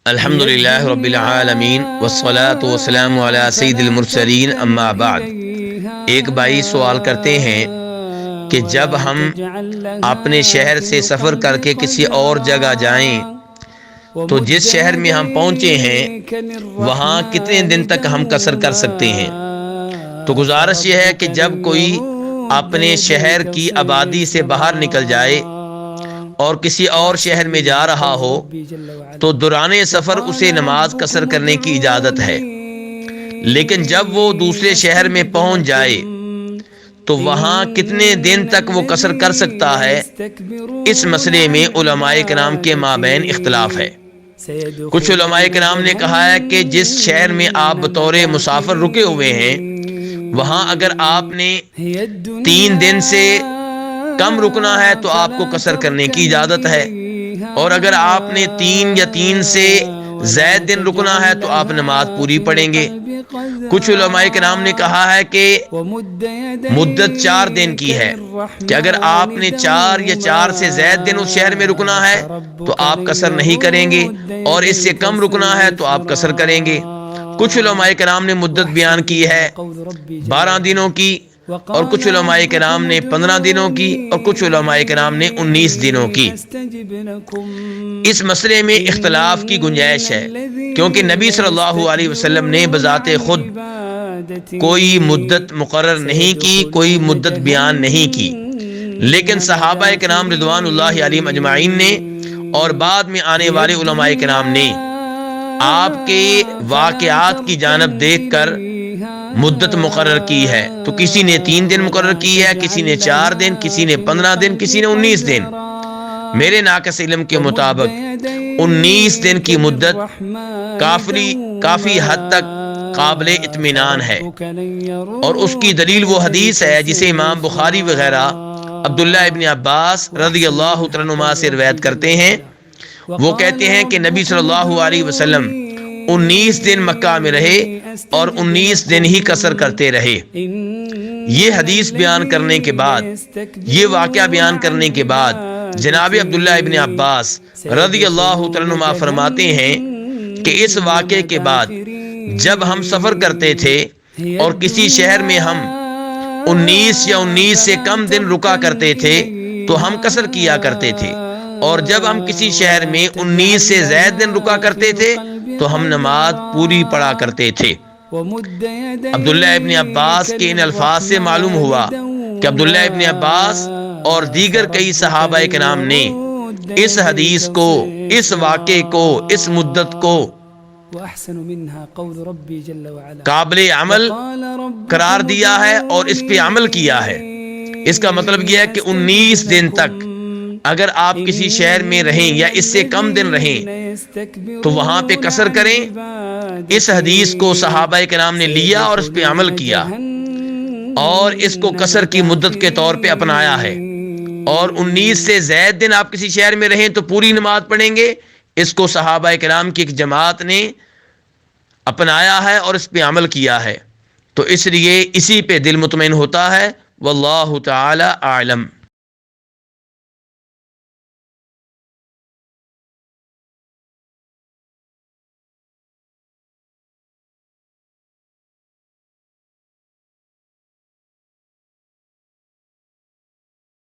الحمدللہ رب العالمین والصلاة والسلام علی سید المرسلین اما بعد۔ ایک بھائی سوال کرتے ہیں کہ جب ہم اپنے شہر سے سفر کر کے کسی اور جگہ جائیں تو جس شہر میں ہم پہنچے ہیں وہاں کتنے دن تک ہم قصر کر سکتے ہیں؟ تو گزارش یہ ہے کہ جب کوئی اپنے شہر کی آبادی سے باہر نکل جائے اور کسی اور شہر میں جا رہا ہو تو دوران سفر اسے نماز قصر کرنے کی اجازت ہے، لیکن جب وہ دوسرے شہر میں پہنچ جائے تو وہاں کتنے دن تک وہ قصر کر سکتا ہے، اس مسئلے میں علماء کرام کے مابین اختلاف ہے۔ کچھ علماء کرام نے کہا ہے کہ جس شہر میں آپ بطور مسافر رکے ہوئے ہیں وہاں اگر آپ نے 3 دن سے کم رکنا ہے تو آپ کو قصر کرنے کی اجازت ہے، اور اگر آپ نے 3 یا 3 سے زائد دن رکنا ہے تو آپ نماز پوری پڑھیں گے۔ کچھ علماء کرام نے کہا ہے کہ مدت 4 دن کی ہے کہ اگر آپ نے 4 یا 4 سے زائد دن اس شہر میں رکنا ہے تو آپ قصر نہیں کریں گے، اور اس سے کم رکنا ہے تو آپ قصر کریں گے۔ کچھ علماء کرام نے مدت بیان کی ہے 12 دنوں کی، اور کچھ علماء کرام نے 15 دنوں کی، اور کچھ علماء کرام نے 19 دنوں کی۔ اس مسئلے میں اختلاف کی گنجائش ہے کیونکہ نبی صلی اللہ علیہ وسلم نے بذات خود کوئی مدت مقرر نہیں کی، کوئی مدت بیان نہیں کی، لیکن صحابہ کرام رضوان اللہ علیہم اجمعین نے اور بعد میں آنے والے علماء کرام نے آپ کے واقعات کی جانب دیکھ کر مدت مقرر کی ہے۔ تو کسی نے 3 دن مقرر کی ہے، کسی نے 4 دن، کسی نے 15 دن، کسی نے 19 دن۔ میرے ناقص علم کے مطابق 19 دن کی مدت کافی حد تک قابل اطمینان ہے، اور اس کی دلیل وہ حدیث ہے جسے امام بخاری وغیرہ عبداللہ ابن عباس رضی اللہ تعالیٰ عنہما سے روایت کرتے ہیں۔ وہ کہتے ہیں کہ نبی صلی اللہ علیہ وسلم 19 دن مکہ میں رہے اور 19 دن ہی قصر کرتے رہے۔ یہ حدیث بیان کرنے کے بعد، یہ واقعہ بیان کرنے کے بعد جناب عبداللہ ابن عباس رضی اللہ تعالیٰ عنہما فرماتے ہیں کہ اس واقعے کے بعد جب ہم سفر کرتے تھے اور کسی شہر میں ہم 19 یا 19 سے کم دن رکا کرتے تھے تو ہم قصر کیا کرتے تھے، اور جب ہم کسی شہر میں 19 سے زائد دن رکا کرتے تھے تو ہم نماز پوری پڑھا کرتے تھے۔ عبداللہ ابن عباس کے ان الفاظ سے معلوم ہوا کہ عبداللہ ابن عباس اور دیگر کئی صحابہ کرام نے اس حدیث کو، اس واقعے کو، اس مدت کو قابل عمل قرار دیا ہے اور اس پہ عمل کیا ہے۔ اس کا مطلب یہ ہے کہ 19 دن تک اگر آپ کسی شہر میں رہیں یا اس سے کم دن رہیں تو وہاں پہ قصر کریں۔ اس حدیث کو صحابہ کرام نے لیا اور اس پہ عمل کیا اور اس کو قصر کی مدت کے طور پہ اپنایا ہے، اور 19 سے زائد دن آپ کسی شہر میں رہیں تو پوری نماز پڑھیں گے۔ اس کو صحابہ کرام کی ایک جماعت نے اپنایا ہے اور اس پہ عمل کیا ہے، تو اس لیے اسی پہ دل مطمئن ہوتا ہے۔ واللہ تعالی اعلم۔